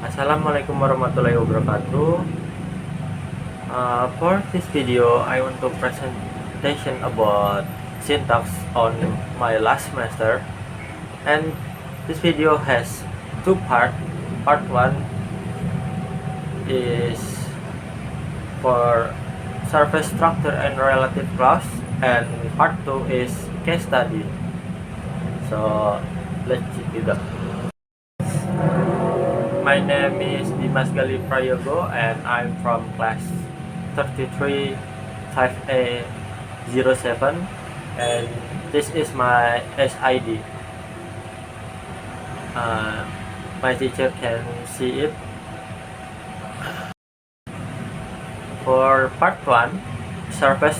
Assalamualaikum warahmatullahi wabarakatuh. For this video, I want to presentation about syntax on my last semester, and this video has two parts. Part one is for surface structure and relative clause, and part two is case study. So let's check it out. My name is Dimas Gali Prayogo and I'm from class 33 5A07, and this is my SID. My teacher can see it. For part 1, surface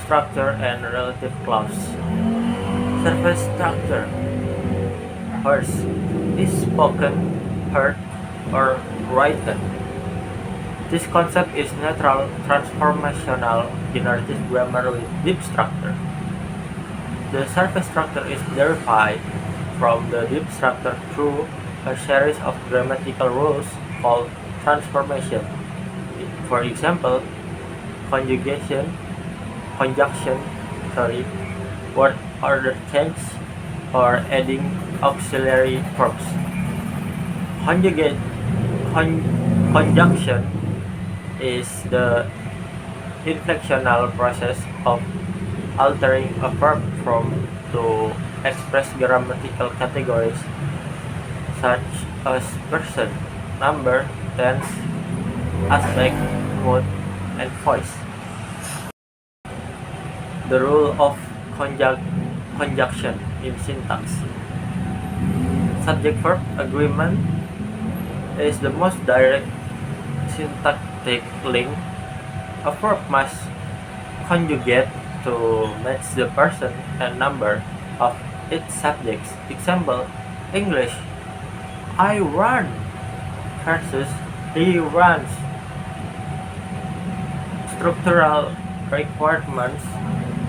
structure and relative clause. Surface structure. First is spoken, heard, or written. This concept is natural transformational generative grammar with deep structure. The surface structure is derived from the deep structure through a series of grammatical rules called transformation. For example, conjunction, word order change, or adding auxiliary verbs. Conjunction is the inflectional process of altering a verb from to express grammatical categories such as person, number, tense, aspect, mood, and voice. The rule of conjunction in syntax. Subject-verb agreement is the most direct syntactic link. A verb must conjugate to match the person and number of its subjects. Example, English, I run versus he runs. Structural requirements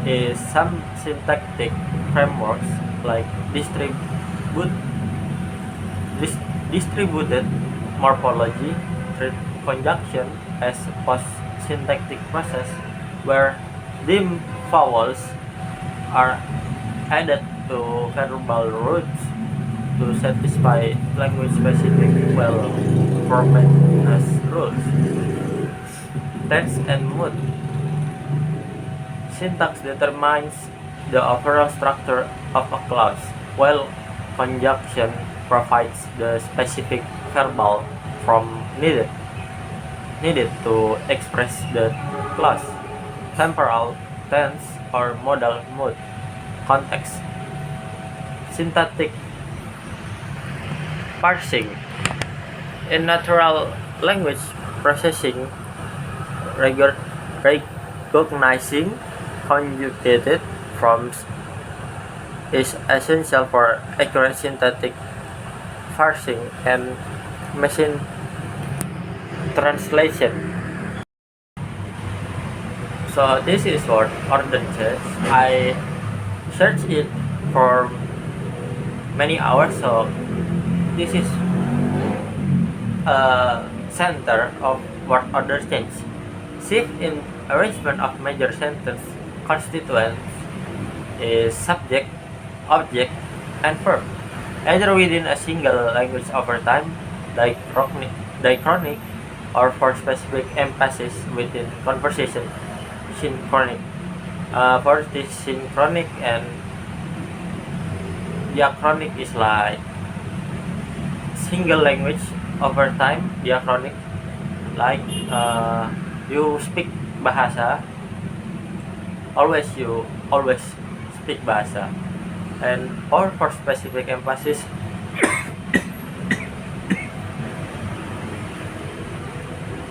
is some syntactic frameworks like distributed morphology treat conjunction as a post-syntactic process where dim vowels are added to verbal roots to satisfy language-specific well-formatness rules. Tense and mood. Syntax determines the overall structure of a clause, while conjunction provides the specific verbal form needed to express the clause. Temporal, tense, or modal mood. Context. Syntactic parsing. In natural language processing, recognizing conjugated forms is essential for accurate syntactic parsing and machine translation. So this is what order change. I searched it for many hours, so this is a center of word order change. Shift in arrangement of major sentence constituents is subject, object, and verb, either within a single language over time, diachronic, or for specific emphasis within conversation, synchronic. For this synchronic and diachronic is like single language over time, diachronic, like you speak bahasa, you always speak bahasa, and or for specific emphasis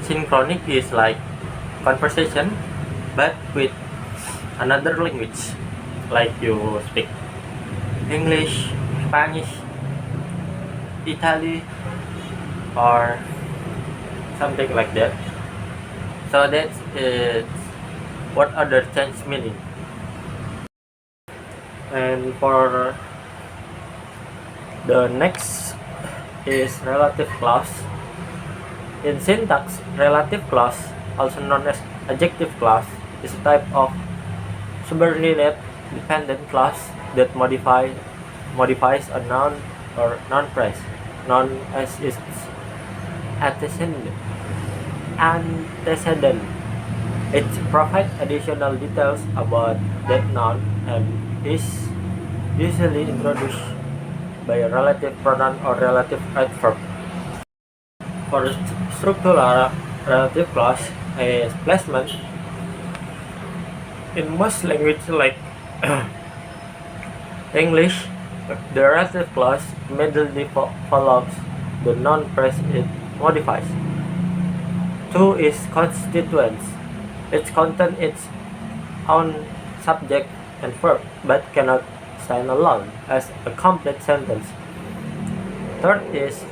synchronic is like conversation but with another language, like you speak English, Spanish, Italy, or something like that. So that's it. What other change meaning? And for the next is relative clause. In syntax, relative clause, also known as adjective clause, is a type of subordinate dependent clause that modifies a noun or noun phrase, known as its antecedent. It provides additional details about that noun and is usually introduced by a relative pronoun or relative adverb. For structural relative clause is placement in most languages like English. The relative clause immediately follows the noun phrase it modifies. 2 is constituents. It contains its own subject and verb, but cannot stand alone as a complete sentence. 3rd is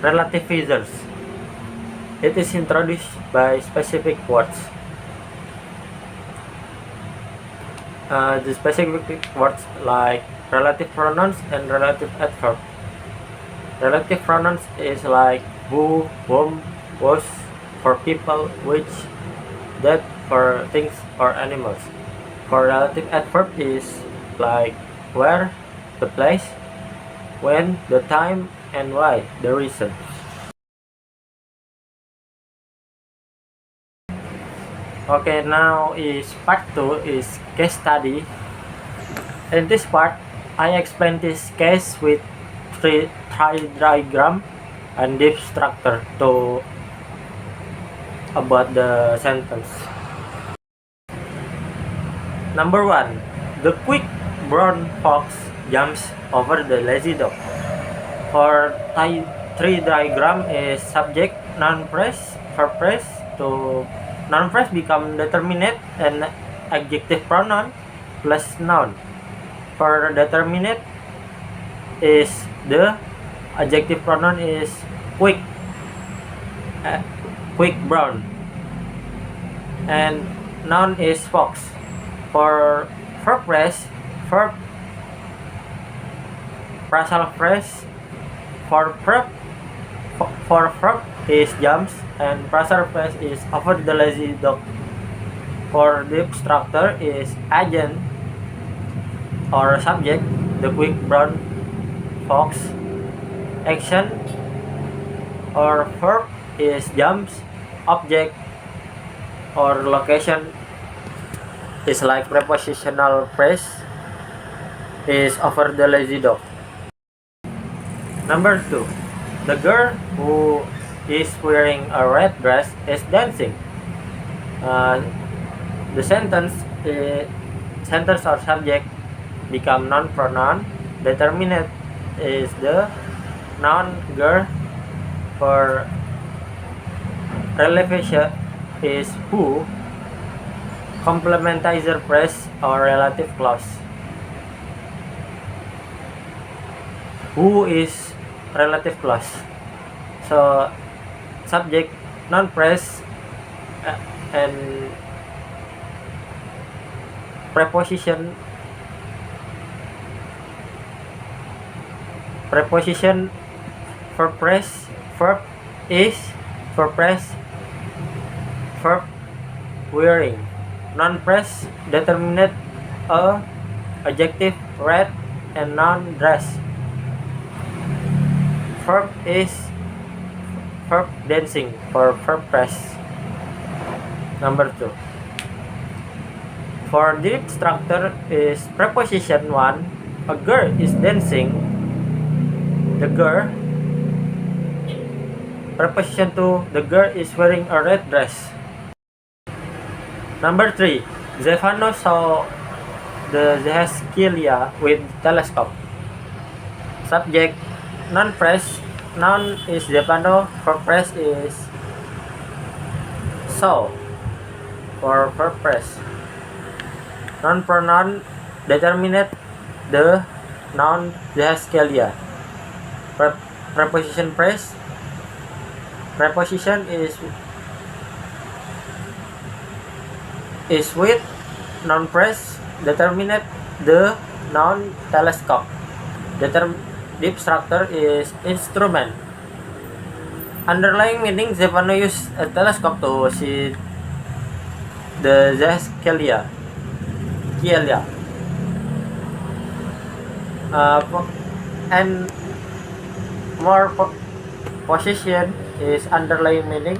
relativizers. It is introduced by specific words. The specific words like relative pronouns and relative adverb. Relative pronouns is like who, whom, whose for people, which, that for things or animals. For relative adverb is like where, the place, when, the time, and why, the reason. Okay, now is part 2 is case study. In this part, I explain this case with three diagram and deep structure to about the sentence. Number 1, the quick brown fox jumps over the lazy dog. For tree diagram is subject, noun phrase, verb phrase. To noun phrase become determinate and adjective pronoun plus noun. For determinate is the adjective pronoun is quick, quick brown, and noun is fox. For verb phrase, verb phrasal phrase. For verb is jumps and phrasal phrase is over the lazy dog. For deep structure is agent or subject, the quick brown fox. Action or verb is jumps. Object or location is like prepositional phrase is over the lazy dog. Number 2, the girl who is wearing a red dress is dancing. The sentence or subject become noun pronoun. Determinate is the noun girl. For relevation is who. Complementizer phrase or relative clause. Who is relative clause. So subject, noun phrase, and preposition verb phrase, verb is, verb phrase, verb wearing, noun phrase, determinate a, adjective red, and noun dress. Verb is verb dancing for verb phrase. Number 2. For deep structure is preposition 1, a girl is dancing. The girl. Preposition 2, the girl is wearing a red dress. Number 3, Zefano saw the Zeheskelia with telescope. Subject, noun phrase, noun is Zefano, verb phrase is saw for verb phrase. Noun pronoun determinate the noun Zeheskelia. Preposition phrase. Preposition is with, noun phrase determinate the noun telescope. deep structure is instrument. Underlying meaning, Zephano used a telescope to see the Zeskelia. Kielia. And more position is underlying meaning.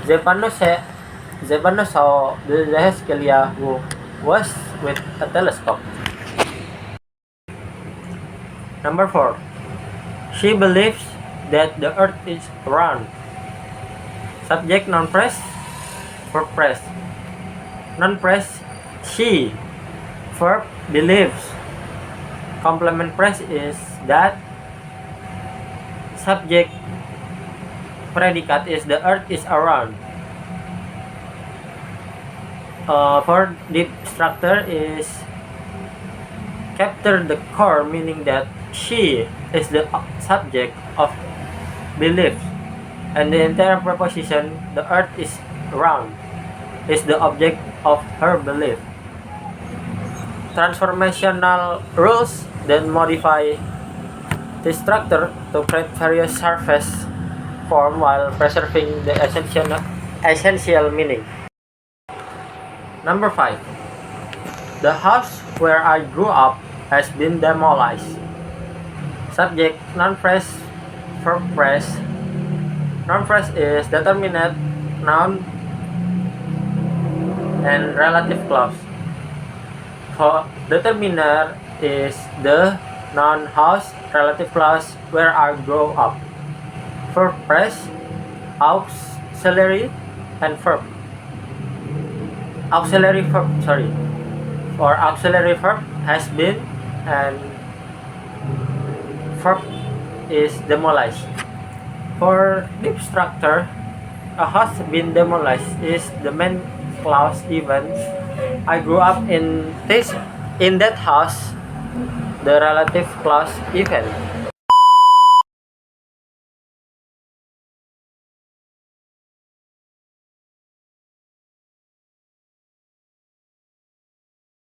Zephano saw the Zeskelia who was with a telescope. Number 4. She believes that the earth is round. Subject non-phrase, verb phrase. Non-phrase, she. Verb, believes. Complement phrase is that. Subject, predicate is the earth is around. For deep structure is capture the core, meaning that she is the subject of belief, and the entire proposition, the earth is round, is the object of her belief. Transformational rules then modify the structure to create various surface form while preserving the essential meaning. Number 5. The house where I grew up has been demolished. Subject, non-phrase, verb phrase. Non-phrase is determinate, noun, and relative clause. For determiner is the noun house, relative clause where I grow up. Verb phrase, auxiliary, and verb. For auxiliary verb has been, and verb is demolished. For deep structure, a house been demolished is the main clause event. I grew up in that house, the relative clause event.